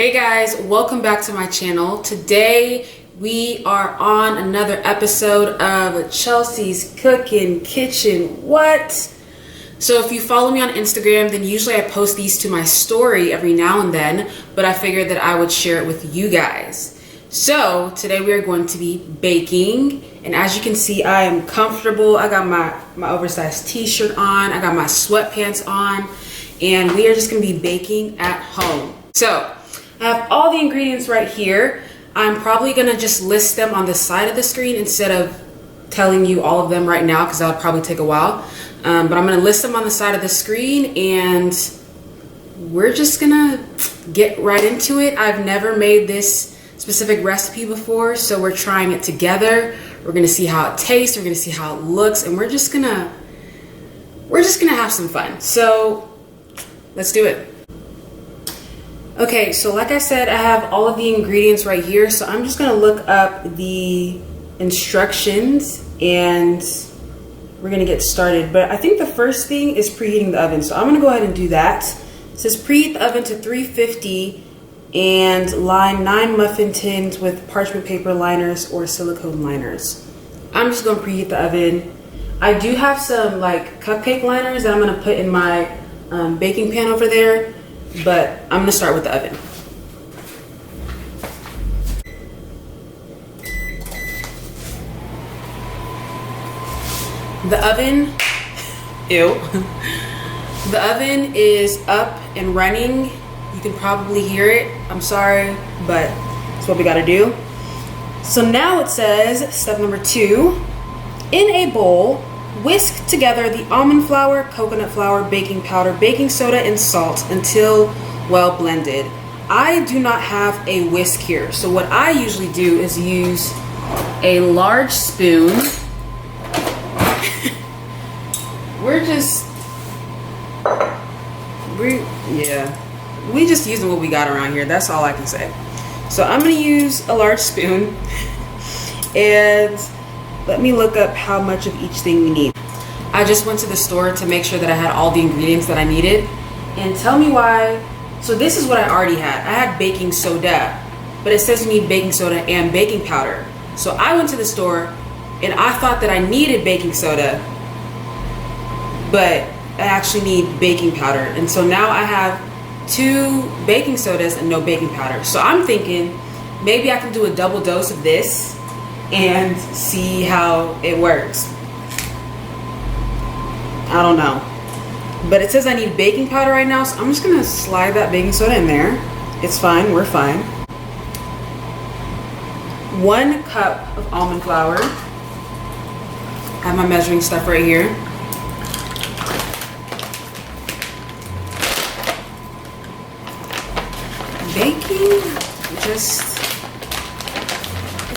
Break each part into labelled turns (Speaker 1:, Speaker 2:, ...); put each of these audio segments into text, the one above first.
Speaker 1: Hey guys, welcome back to my channel. Today we are on another episode of Chelsea's Cookin' Kitchen. What? So if you follow me on Instagram, then usually I post these to my story every now and then, but I figured that I would share it with you guys. So today we are going to be baking, and as you can see, I am comfortable. I got my oversized t-shirt on, I got my sweatpants on, and we are just gonna be baking at home. So I have all the ingredients right here. I'm probably gonna just list them on the side of the screen instead of telling you all of them right now because that would probably take a while. But I'm gonna list them on the side of the screen and we're just gonna get right into it. I've never made this specific recipe before, so we're trying it together. We're gonna see how it tastes, we're gonna see how it looks, and we're just gonna have some fun. So let's do it. Okay, so like I said, I have all of the ingredients right here, so I'm just gonna look up the instructions and we're gonna get started. But I think the first thing is preheating the oven, so I'm gonna go ahead and do that. It says preheat the oven to 350 and line 9 muffin tins with parchment paper liners or silicone liners. I'm just gonna preheat the oven. I do have some like cupcake liners that I'm gonna put in my baking pan over there, but I'm gonna start with the oven. The oven, the oven is up and running. You can probably hear it. I'm sorry, but that's what we gotta do. So now it says, step number 2, in a bowl, whisk together the almond flour, coconut flour, baking powder, baking soda, and salt until well blended. I do not have a whisk here, so what I usually do is use a large spoon. We just using what we got around here. That's all I can say. So I'm gonna use a large spoon and let me look up how much of each thing we need. I just went to the store to make sure that I had all the ingredients that I needed. And tell me why. So this is what I already had. I had baking soda, but it says you need baking soda and baking powder. So I went to the store and I thought that I needed baking soda, but I actually need baking powder. And so now I have 2 baking sodas and no baking powder. So I'm thinking maybe I can do a double dose of this and see how it works. I don't know. But it says I need baking powder right now, so I'm just gonna slide that baking soda in there. It's fine, we're fine. 1 cup of almond flour. I have my measuring stuff right here. Baking, it's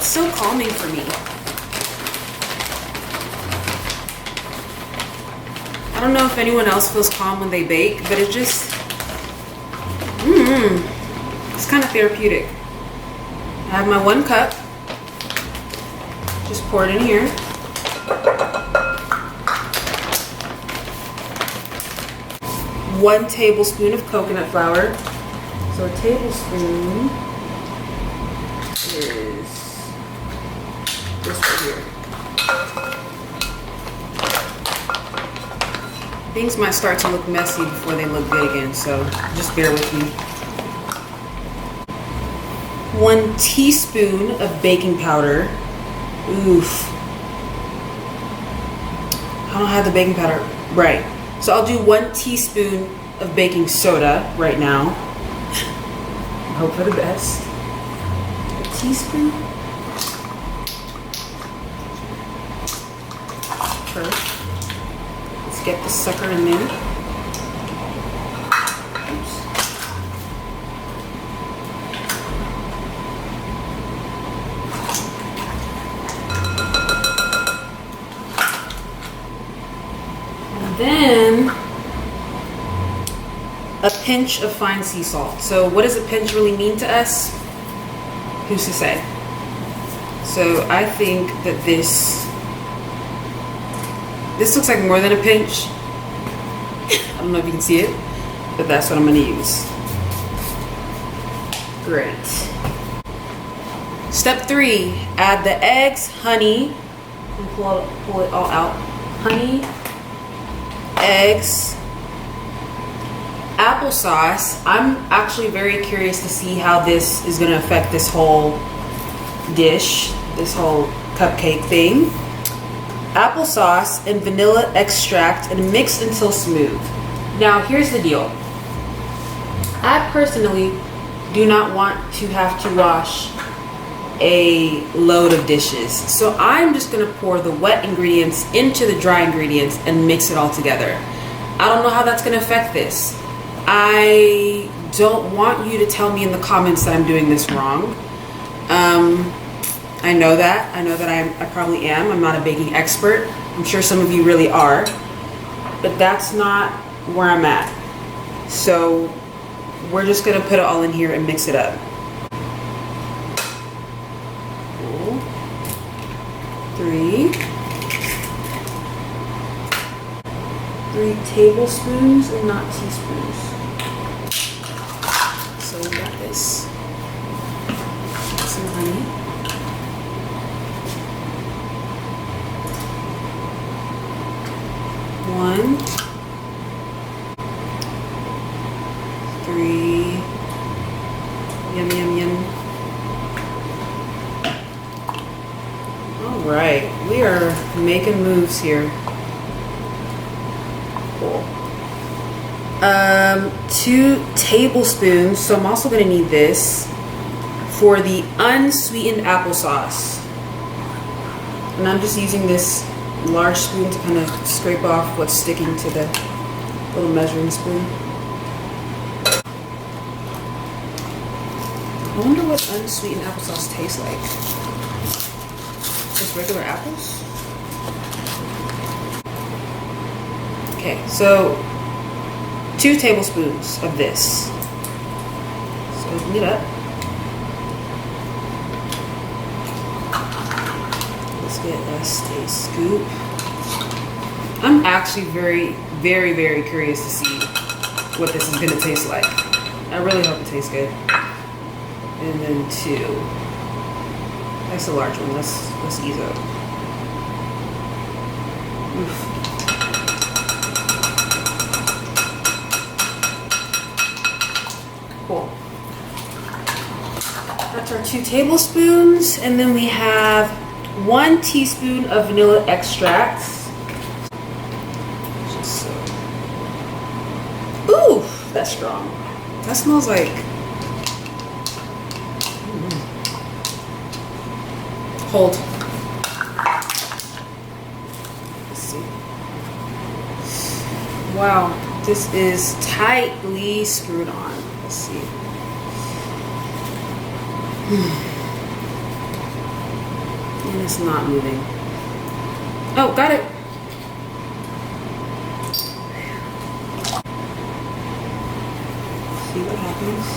Speaker 1: so calming for me. I don't know if anyone else feels calm when they bake, but it just, it's kind of therapeutic. I have my 1 cup, just pour it in here. One tablespoon of coconut flour. So a tablespoon is this right here. Things might start to look messy before they look good again, so just bear with me. 1 teaspoon of baking powder. Oof. I don't have the baking powder. Right. So I'll do 1 teaspoon of baking soda right now. Hope for the best. A teaspoon. Perfect. Let's get the sucker in there. Oops. And then a pinch of fine sea salt. So what does a pinch really mean to us? Who's to say? So I think that this looks like more than a pinch. I don't know if you can see it, but that's what I'm gonna use. Great. Step 3, add the eggs, honey, and pull it all out. Honey, eggs, applesauce. I'm actually very curious to see how this is going to affect this whole dish, this whole cupcake thing. Applesauce and vanilla extract and mix until smooth. Now here's the deal. I personally do not want to have to wash a load of dishes. So I'm just gonna pour the wet ingredients into the dry ingredients and mix it all together. I don't know how that's gonna affect this. I don't want you to tell me in the comments that I'm doing this wrong. I know that I probably am. I'm not a baking expert. I'm sure some of you really are, but that's not where I'm at. So we're just gonna put it all in here and mix it up. 3 tablespoons and not teaspoons. So we got this. Some honey. 1, 3. Yum, yum, yum. All right, we are making moves here. Cool. 2 tablespoons, so I'm also gonna need this for the unsweetened applesauce. And I'm just using this large spoon to kind of scrape off what's sticking to the little measuring spoon. I wonder what unsweetened applesauce tastes like. Just regular apples? Okay, so 2 tablespoons of this. So open it up. Let's get us a scoop. I'm actually very, very, very curious to see what this is gonna taste like. I really hope it tastes good. And then 2. That's a large one. Let's ease up. Oof. Cool. That's our 2 tablespoons, and then we have 1 teaspoon of vanilla extract. Ooh, that's strong. That smells like. Hold. Let's see. Wow, this is tightly screwed on. Let's see. And it's not moving. Oh, got it. See what happens.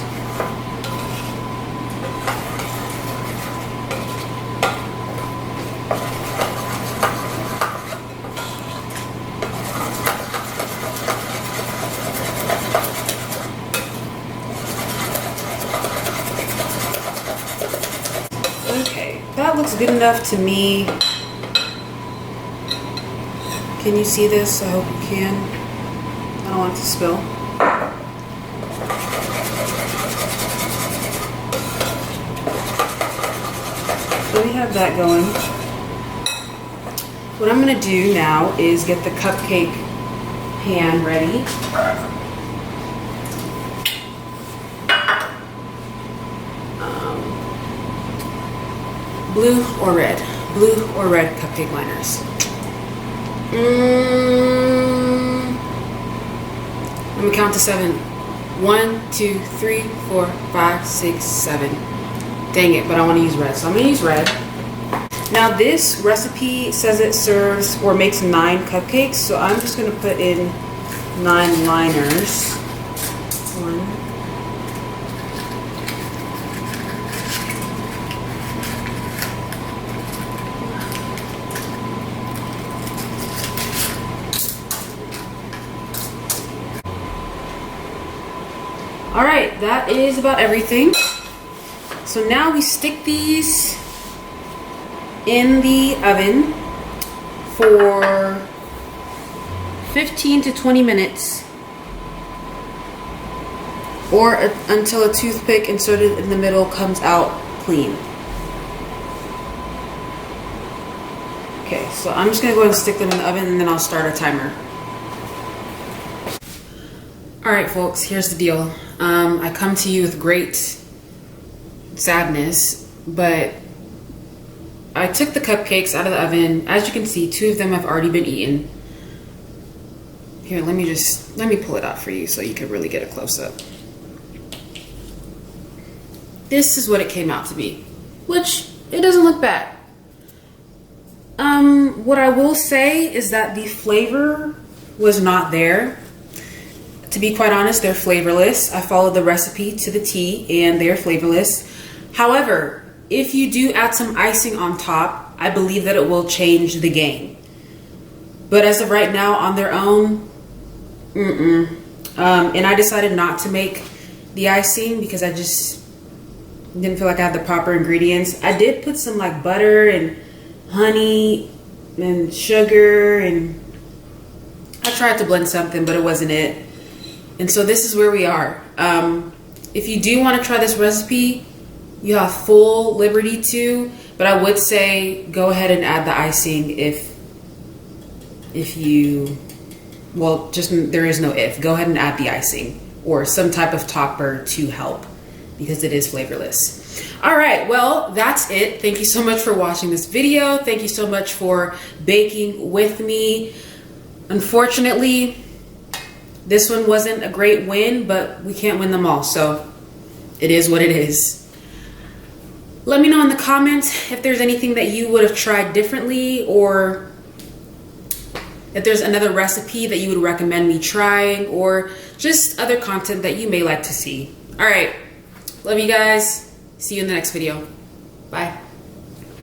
Speaker 1: Okay, that looks good enough to me. Can you see this? I hope you can. I don't want it to spill. So we have that going. What I'm going to do now is get the cupcake pan ready. Blue or red? Blue or red cupcake liners? I'm gonna count to 7. 1, 2, 3, 4, 5, 6, 7. Dang it, but I want to use red, so I'm gonna use red. Now this recipe says it serves or makes 9 cupcakes, so I'm just gonna put in 9 liners. 1. All right, that is about everything. So now we stick these in the oven for 15 to 20 minutes, or until a toothpick inserted in the middle comes out clean. Okay, so I'm just gonna go ahead and stick them in the oven, and then I'll start a timer. All right, folks, here's the deal. I come to you with great sadness, but I took the cupcakes out of the oven. As you can see, 2 of them have already been eaten. Here, let me pull it out for you so you can really get a close-up. This is what it came out to be, which it doesn't look bad. What I will say is that the flavor was not there. To be quite honest, they're flavorless. I followed the recipe to the T and they're flavorless. However, if you do add some icing on top, I believe that it will change the game. But as of right now, on their own, and I decided not to make the icing because I just didn't feel like I had the proper ingredients. I did put some like butter and honey and sugar, and I tried to blend something, but it wasn't it. And so this is where we are. If you do want to try this recipe, you have full liberty to, but I would say go ahead and add the icing if you, well, just there is no if. Go ahead and add the icing or some type of topper to help, because it is flavorless. All right, well, that's it. Thank you so much for watching this video. Thank you so much for baking with me. Unfortunately, this one wasn't a great win, but we can't win them all, so it is what it is. Let me know in the comments if there's anything that you would have tried differently, or if there's another recipe that you would recommend me trying, or just other content that you may like to see. All right, love you guys. See you in the next video. Bye.